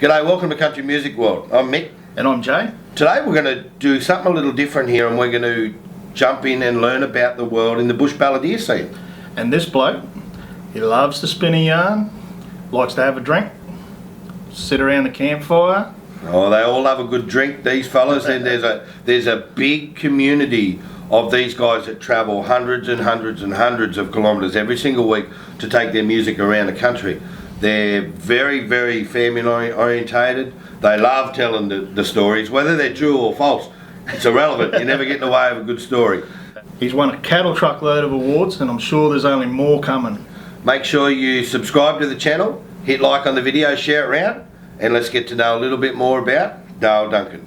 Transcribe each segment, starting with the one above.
G'day, welcome to Country Music World. I'm Mick. And I'm Jay. Today we're going to do something a little different here, and we're going to jump in and learn about the world in the bush balladeer scene. And this bloke, he loves to spin a yarn, likes to have a drink, sit around the campfire. Oh, they all love a good drink, these fellas. And there's a big community of these guys that travel hundreds and hundreds and hundreds of kilometres every single week to take their music around the country. They're very, very family orientated. They love telling the stories, whether they're true or false. It's irrelevant. You never get in the way of a good story. He's won a cattle truckload of awards, and I'm sure there's only more coming. Make sure you subscribe to the channel, hit like on the video, share it around, and let's get to know a little bit more about Dave Duncan.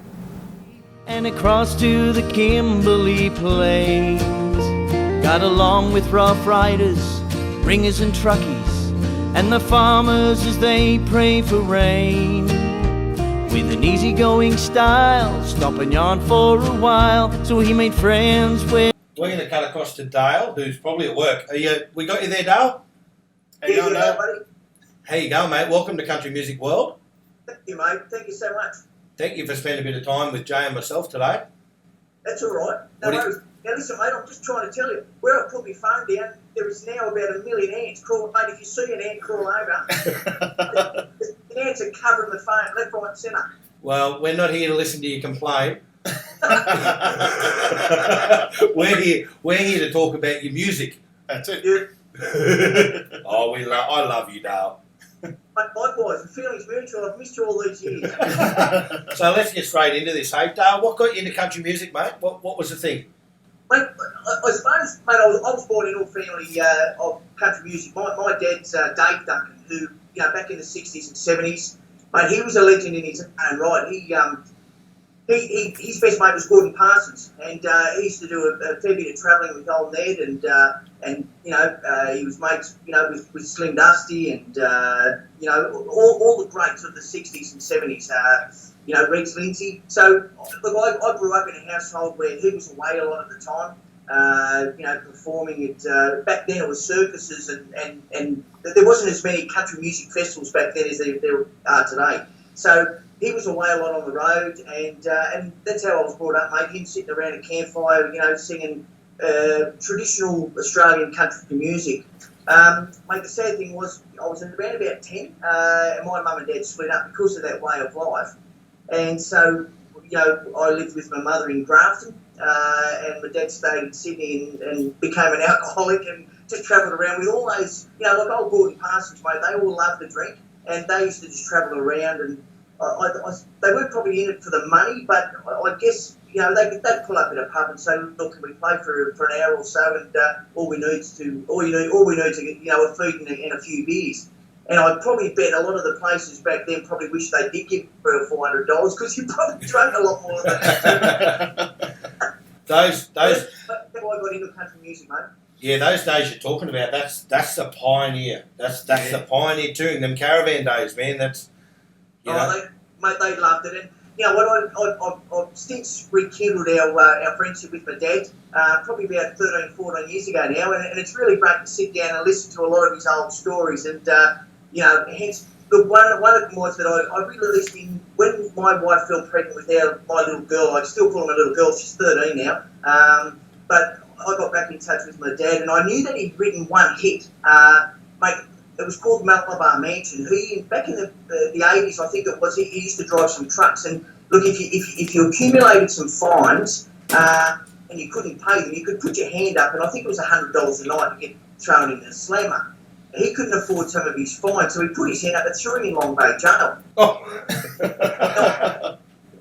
And across to the Kimberley Plains, got along with rough riders, ringers and truckies, and the farmers as they pray for rain. With an easygoing style, stop and yarn for a while, so he made friends with... We're going to cut across to Dale, who's probably at work. We got you there, Dale? How you going, Dale? Buddy? How you going, mate? Welcome to Country Music World. Thank you, mate. Thank you so much. Thank you for spending a bit of time with Jay and myself today. That's all right. No worries. Now listen, mate, I'm just trying to tell you, where I put my phone down, there is now about 1 million ants crawling. Mate, if you see an ant crawl over, the ants are covering the phone, left, right and centre. Well, we're not here to listen to you complain. we're here to talk about your music. That's it. Yeah. Oh, I love you, Dale. Mate, likewise, the feeling's mutual. I've missed you all these years. So let's get straight into this. Hey, Dale, what got you into country music, mate? What was the thing? Mate, I suppose, mate, I was born in a family of country music. My dad's Dave Duncan, who, back in the 60s and 70s, mate, he was a legend in his own right. His best mate was Gordon Parsons, and he used to do a fair bit of travelling with old Ned, and he was mates, with Slim Dusty, and all the greats of the 60s and 70s. Rex Lindsay. So, look, I grew up in a household where he was away a lot of the time, performing at, back then it was circuses, and there wasn't as many country music festivals back then as there are today. So, he was away a lot on the road, and that's how I was brought up, mate. Him sitting around a campfire, singing traditional Australian country music. Mate, the sad thing was, I was around about 10, and my mum and dad split up because of that way of life. And so, I lived with my mother in Grafton, and my dad stayed in Sydney and became an alcoholic and just travelled around with all those, like old Gordon Parsons, mate. They all loved to drink, and they used to just travel around, and they weren't probably in it for the money, but I guess, they'd pull up at a pub and say, look, can we play for an hour or so, and all we need to get, a food and a few beers. And I'd probably bet a lot of the places back then probably wish they did give $300 or $400 because you probably drank a lot more than that. Those. That's how I got into country music, mate. Yeah, those days you're talking about. That's the pioneer. That's the pioneer tune. Them caravan days, man. That's. Mate, they loved it, and I've since rekindled our friendship with my dad, probably about 13, 14 years ago now, and it's really great to sit down and listen to a lot of his old stories, and hence the one of them was that I really listened when my wife fell pregnant with my little girl. I still call her a little girl. She's 13 now, but I got back in touch with my dad, and I knew that he'd written one hit, mate. It was called Malabar Mansion. Back in the 80s, I think it was, he used to drive some trucks. And look, if you accumulated some fines and you couldn't pay them, you could put your hand up, and I think it was $100 a night to get thrown in a slammer. He couldn't afford some of his fines, so he put his hand up and threw him in Long Bay Jail. Oh.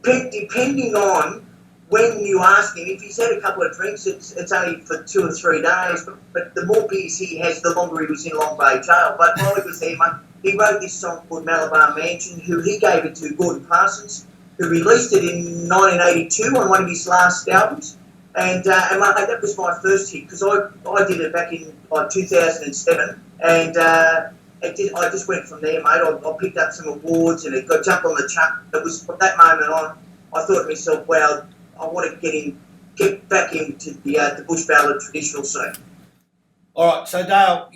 Now, depending on when you ask him, if he's had a couple of drinks, it's only for 2 or 3 days, but the more beers he has, the longer he was in Long Bay Jail. But while he was there, mate, he wrote this song called Malabar Mansion, he gave it to Gordon Parsons, who released it in 1982 on one of his last albums. And mate, that was my first hit, because I did it back in 2007, and I just went from there, mate. I picked up some awards, and it got jumped on the chart. It was from that moment on, I thought to myself, wow, I want to get back into the bush ballad traditional scene. All right, so Dale,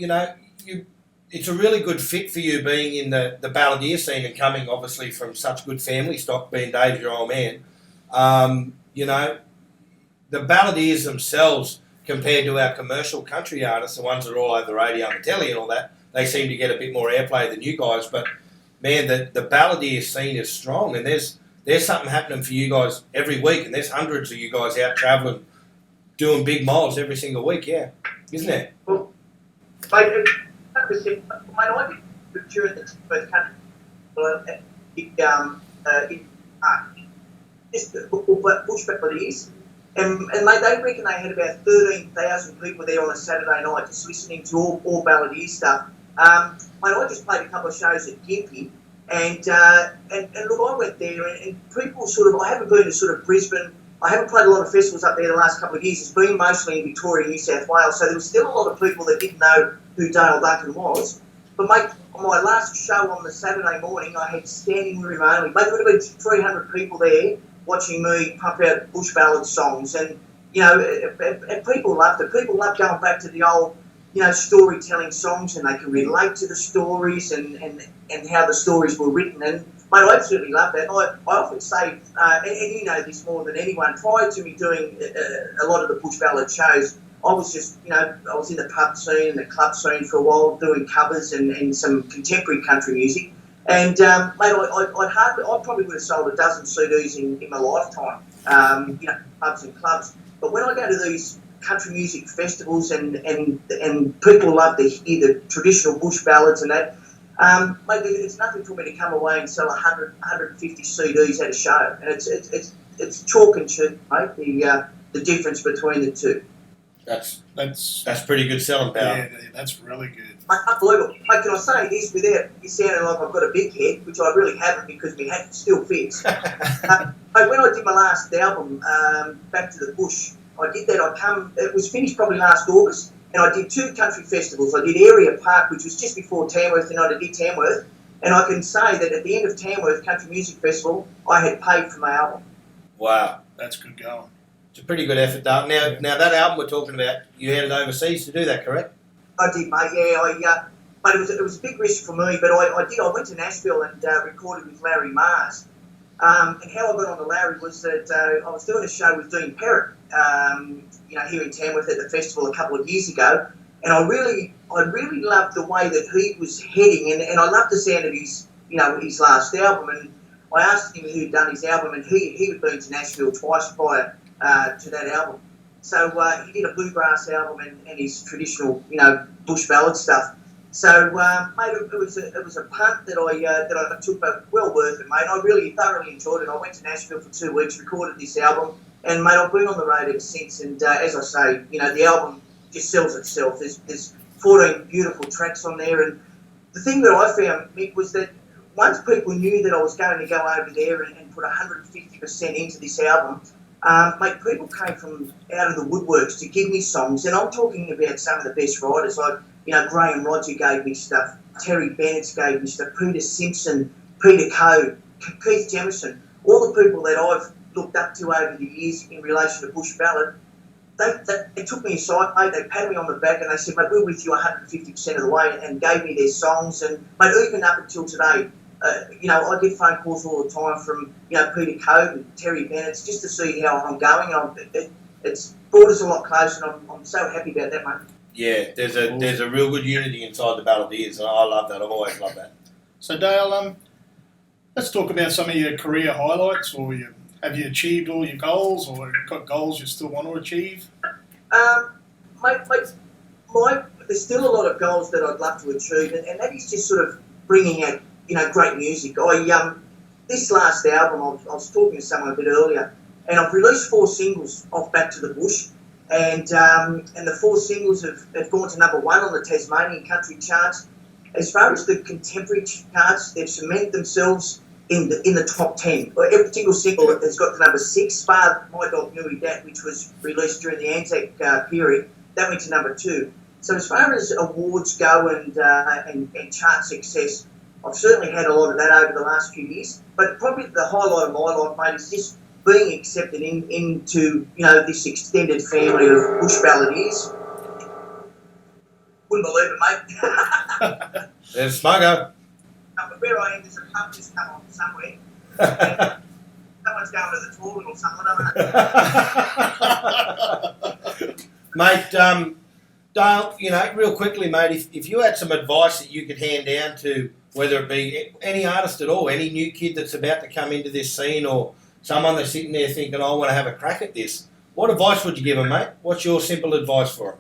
it's a really good fit for you being in the Balladeer scene and coming obviously from such good family stock, being Dave, your old man. You know, the Balladeers themselves, compared to our commercial country artists, the ones that are all over the radio and the telly and all that, they seem to get a bit more airplay than you guys. But man, the Balladeer scene is strong, and there's something happening for you guys every week, and there's hundreds of you guys out travelling, doing big miles every single week. Yeah, isn't it? Well, mate, 100%. Mate, I did during the first country. Just bush Balladeers. And mate, they reckon they had about 13,000 people there on a Saturday night just listening to all Balladeer stuff. Mate, I just played a couple of shows at Gympie, and look, I went there, and people sort of, I haven't been to sort of Brisbane, I haven't played a lot of festivals up there the last couple of years. It's been mostly in Victoria, New South Wales, so there was still a lot of people that didn't know who Dale Duncan was. But mate, on my last show on the Saturday morning, I had standing room only. Mate, there would have been 300 people there watching me pump out bush ballad songs, and you know, and people loved it. People loved going back to the old, you know, storytelling songs, and they can relate to the stories and how the stories were written. And mate, I absolutely love that. I often say, and you know this more than anyone, prior to me doing a lot of the bush ballad shows, I was just, you know, I was in the pub scene and the club scene for a while, doing covers and some contemporary country music. And mate, I probably would have sold a dozen CDs in my lifetime, you know, pubs and clubs. But when I go to these country music festivals and people love to hear the traditional bush ballads and that, mate, it's nothing for me to come away and sell 100, 150 CDs at a show. And it's chalk and cheese, mate, the difference between the two. That's pretty good selling power. Yeah, that's really good. Unbelievable. Mate, can I say this without it sounding like I've got a big head, which I really haven't because my hat still fits. Mate, when I did my last album, Back to the Bush, I did that. It was finished probably last August, and I did 2 country festivals. I did Area Park, which was just before Tamworth, and I did Tamworth. And I can say that at the end of Tamworth Country Music Festival, I had paid for my album. Wow. That's good going. It's a pretty good effort, Dale. Now that album we're talking about, you headed overseas to do that, correct? I did, mate. Yeah, but it was a big risk for me. But I went to Nashville and recorded with Larry Mars. And how I got on to Larry was that I was doing a show with Dean Perrott, you know, here in Tamworth at the festival a couple of years ago. And I really loved the way that he was heading, and I loved the sound of his last album. And I asked him who'd done his album, and he had been to Nashville twice prior to that album. So he did a bluegrass album and his traditional, you know, bush ballad stuff. So, mate, it was a punt that I took, but well worth it, mate. I really thoroughly enjoyed it. I went to Nashville for 2 weeks, recorded this album, and mate, I've been on the road ever since. And as I say, you know, the album just sells itself. There's 14 beautiful tracks on there, and the thing that I found, Mick, was that once people knew that I was going to go over there and put 150% into this album, mate, people came from out of the woodworks to give me songs, and I'm talking about some of the best writers, like, you know, Graham Roger gave me stuff, Terry Bennett gave me stuff, Peter Simpson, Peter Coe, Keith Jemison, all the people that I've looked up to over the years in relation to bush ballad. They took me aside, mate, they patted me on the back and they said, mate, we're with you 150% of the way, and gave me their songs. And, mate, even up until today, you know, I get phone calls all the time from, you know, Peter Coe and Terry Bennett just to see how I'm going. And it's brought us a lot closer, and I'm so happy about that, mate. Yeah, there's a real good unity inside the Balladeers, and I love that. I've always loved that. So Dale, let's talk about some of your career highlights, or have you achieved all your goals, or got goals you still want to achieve? Mate, there's still a lot of goals that I'd love to achieve, and that is just sort of bringing out, you know, great music. This last album, I was talking to someone a bit earlier, and I've released 4 singles off Back to the Bush, and the 4 singles have gone to number 1 on the Tasmanian country charts. As far as the contemporary charts, they've cemented themselves in the top 10. Every single single has got to number 6, bar My Dog Knew He Dat, which was released during the Anzac period. That went to number 2. So as far as awards go and chart success, I've certainly had a lot of that over the last few years. But probably the highlight of my life, mate, is just being accepted into, you know, this extended family of bush balladeers. Wouldn't believe it, mate. There's Smuggo. But where I am, there's a pub just come on somewhere. Someone's going to the toilet or something, I don't know. Mate, Dale, you know, real quickly, mate, if you had some advice that you could hand down to, whether it be any artist at all, any new kid that's about to come into this scene, or someone that's sitting there thinking, I want to have a crack at this, what advice would you give them, mate? What's your simple advice for them?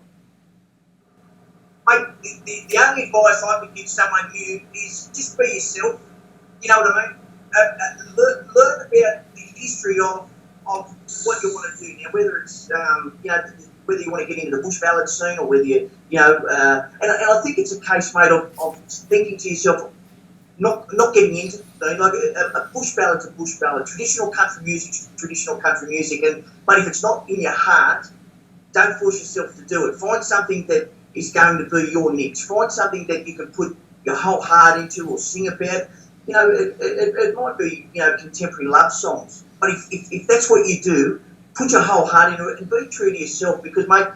Mate, the only advice I could give someone new is just be yourself. You know what I mean? Learn about the history of what you want to do now, whether it's you know, whether you want to get into the bush ballad scene, or whether you know, and I think it's a case, mate, of thinking to yourself, not getting into it. Like a bush ballad's a bush ballad. Traditional country music's traditional country music, and mate, if it's not in your heart, don't force yourself to do it. Find something that is going to be your niche. Find something that you can put your whole heart into or sing about. You know, it might be, you know, contemporary love songs, but if that's what you do, put your whole heart into it and be true to yourself, because, mate,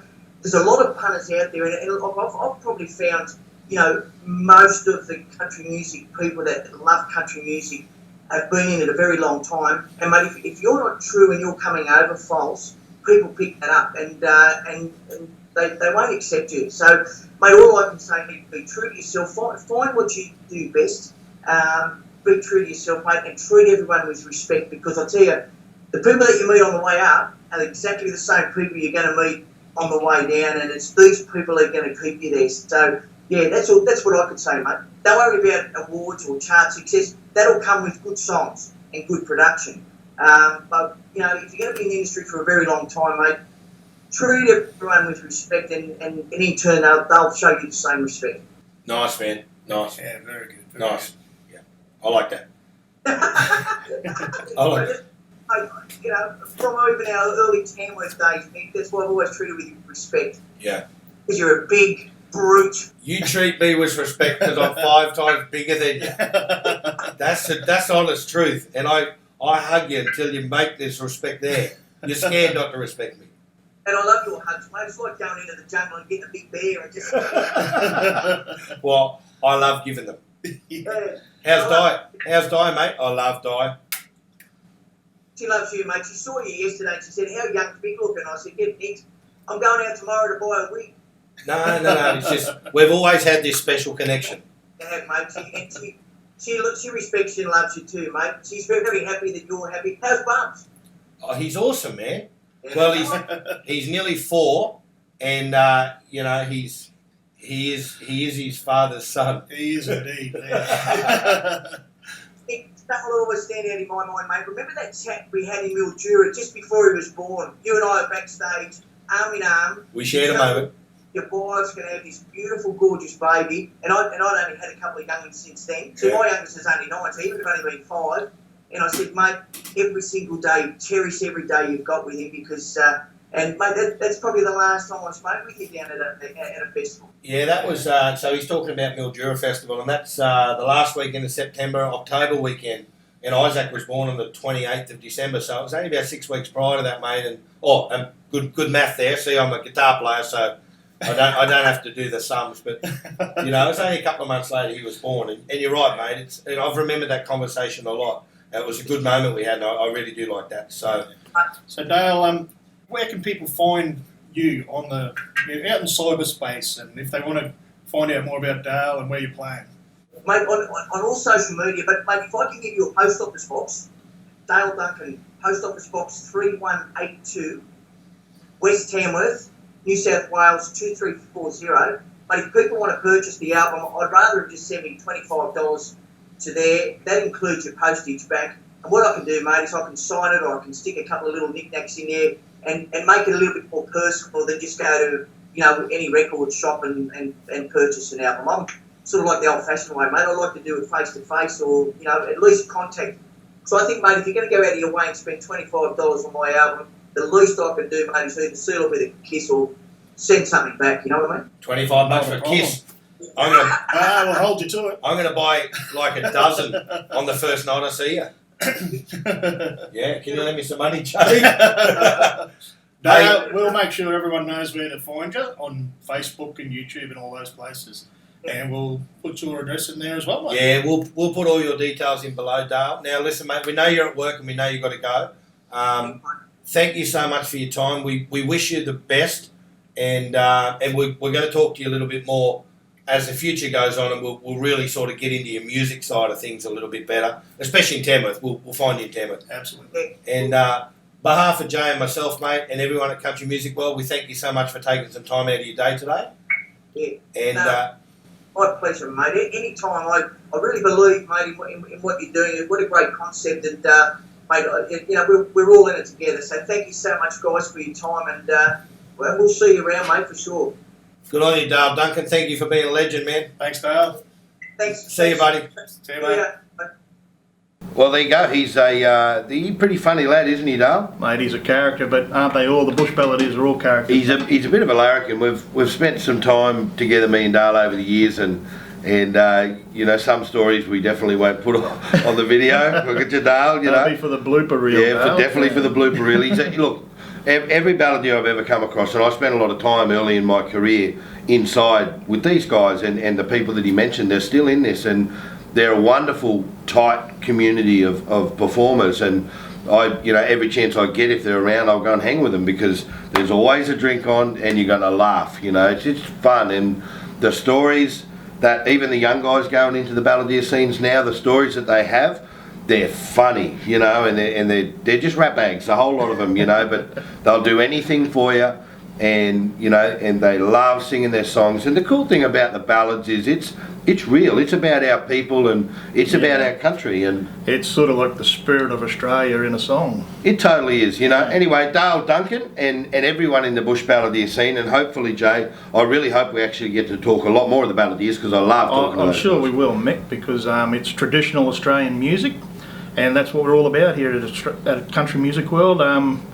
there's a lot of punters out there, and I've probably found, you know, most of the country music people that love country music have been in it a very long time, and, mate, if you're not true and you're coming over false, people pick that up, and they won't accept you. So, mate, all I can say is be true to yourself, find what you do best, be true to yourself, mate, and treat everyone with respect, because I tell you, the people that you meet on the way up are exactly the same people you're going to meet on the way down, and it's these people that are going to keep you there. So, yeah, that's what I could say, mate. Don't worry about awards or chart success. That'll come with good songs and good production. But, you know, if you're going to be in the industry for a very long time, mate, treat everyone with respect, and in turn, they'll show you the same respect. Nice, man. Nice. Yeah, very good. Very Nice. Yeah. I like that. I like it. You know, from even our early Tamworth days, Nick, that's why I've always treated with respect. Yeah. Because you're a big brute. You treat me with respect because I'm 5 times bigger than you. That's honest truth. And I hug you until you make this respect there. You're scared not to respect me. And I love your hugs, mate. It's like going into the jungle and getting a big bear and just... Well, I love giving them. Yeah. How's Di, mate? I love Di. She loves you, mate. She saw you yesterday and she said, how young's Mick looking? I said, get Nick. I'm going out tomorrow to buy a wig. No. It's just, we've always had this special connection. Yeah, mate. She respects you and loves you too, mate. She's very, very happy that you're happy. How's Bumps? Oh, he's awesome, man. Yeah. Well, he's nearly 4, and you know, he is his father's son. He is indeed. Yeah. That will always stand out in my mind, mate. Remember that chat we had in Mildura just before he was born? You and I are backstage, arm in arm. We shared a moment. Your wife's going to have this beautiful, gorgeous baby, and I'd only had a couple of youngins since then. So Yeah. my youngest is only 19, he would have only been 5. And I said, mate, every single day, cherish every day you've got with him, because, and mate, that's probably the last time I spoke with you down at a festival. Yeah, that was, so he's talking about Mildura Festival, and that's the last weekend of September, October weekend, and Isaac was born on the 28th of December, so it was only about 6 weeks prior to that, mate, and good math there. See, I'm a guitar player, so I don't have to do the sums, but, you know, it was only a couple of months later he was born, and you're right, mate, and I've remembered that conversation a lot. It was a good moment we had, and I really do like that. So Dale, where can people find you out in cyberspace, and if they want to find out more about Dale and where you're playing? Mate, on all social media, but mate, if I can give you a post office box, Dale Duncan, post office box 3182, West Tamworth, New South Wales 2340. But if people want to purchase the album, I'd rather just send me $25 to there. That includes your postage back. And what I can do, mate, is I can sign it, or I can stick a couple of little knickknacks in there and make it a little bit more personal than just go to, you know, any record shop and purchase an album. I'm sort of like the old-fashioned way, mate. I like to do it face-to-face, or, you know, at least contact. So I think, mate, if you're going to go out of your way and spend $25 on my album, the least I can do, mate, is either seal it with a kiss or send something back, you know what I mean? $25 for a kiss. We'll hold you to it. I'm going to buy like a dozen on the first night I see you. Yeah, can you lend me some money, Jay? We'll make sure everyone knows where to find you on Facebook and YouTube and all those places. And we'll put your address in there as well, mate. Yeah, we'll put all your details in below, Dale. Now, listen, mate, we know you're at work and we know you've got to go. Thank you so much for your time. We wish you the best, and we're going to talk to you a little bit more as the future goes on, and we'll really sort of get into your music side of things a little bit better, especially in Tamworth. We'll find you in Tamworth. Absolutely. And behalf of Jay and myself, mate, and everyone at Country Music World, we thank you so much for taking some time out of your day today. Yeah. And my pleasure, mate. Anytime, I really believe, mate, in what you're doing. What a great concept, and mate, you know, we're all in it together. So thank you so much, guys, for your time, and we'll see you around, mate, for sure. good on you, Dale Duncan. Thank you for being a legend, man. Thanks, Dale. Thanks. See you, buddy. See you, mate. Yeah. Well, there you go. He's a pretty funny lad, isn't he, Dale? Mate, he's a character, but aren't they all? The Bush Balladeers are all characters. He's a bit of a larrikin. We've spent some time together, me and Dale, over the years, and you know, some stories we definitely won't put on the video. Look at you, Dale. You That'll know, be for the blooper reel. yeah, Dale. definitely for the blooper reel. Look, every Balladeer I've ever come across, and I spent a lot of time early in my career inside with these guys and the people that he mentioned, they're still in this, and they're a wonderful, tight community of performers, and you know, every chance I get, if they're around, I'll go and hang with them, because there's always a drink on and you're going to laugh, you know, it's just fun. And the stories that even the young guys going into the Balladeer scenes now, the stories that they have, they're funny, you know, and they're just rat bags, a whole lot of them, you know, but they'll do anything for you, and you know, and they love singing their songs. And the cool thing about the ballads is it's real. It's about our people, and it's about our country, and It's sort of like the spirit of Australia in a song. it totally is, you know. Anyway, Dale Duncan and everyone in the Bush Balladeer scene, and hopefully, Jay, I really hope we actually get to talk a lot more of the Balladeers, because I love talking about I'm it. sure we will, Mick, because it's traditional Australian music, and that's what we're all about here at Country Music World.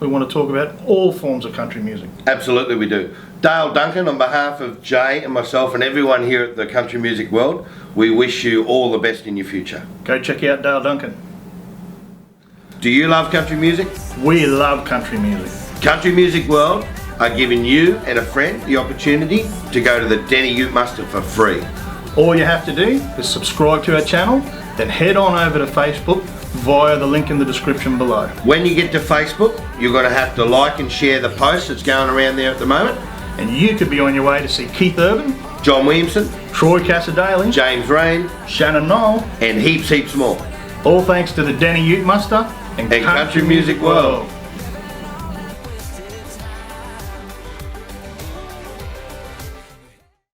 We want to talk about all forms of country music. Absolutely we do. Dale Duncan, on behalf of Jay and myself and everyone here at the Country Music World, we wish you all the best in your future. Go check out Dale Duncan. Do you love country music? We love country music. Country Music World are giving you and a friend the opportunity to go to the Denny Ute Muster for free. All you have to do is subscribe to our channel, then head on over to Facebook via the link in the description below. When you get to Facebook, you're going to have to like and share the post that's going around there at the moment. And you could be on your way to see Keith Urban, John Williamson, Troy Casadale, James Rain, Shannon Knoll, and heaps more. all thanks to the Denny Ute Muster and And Country Music World.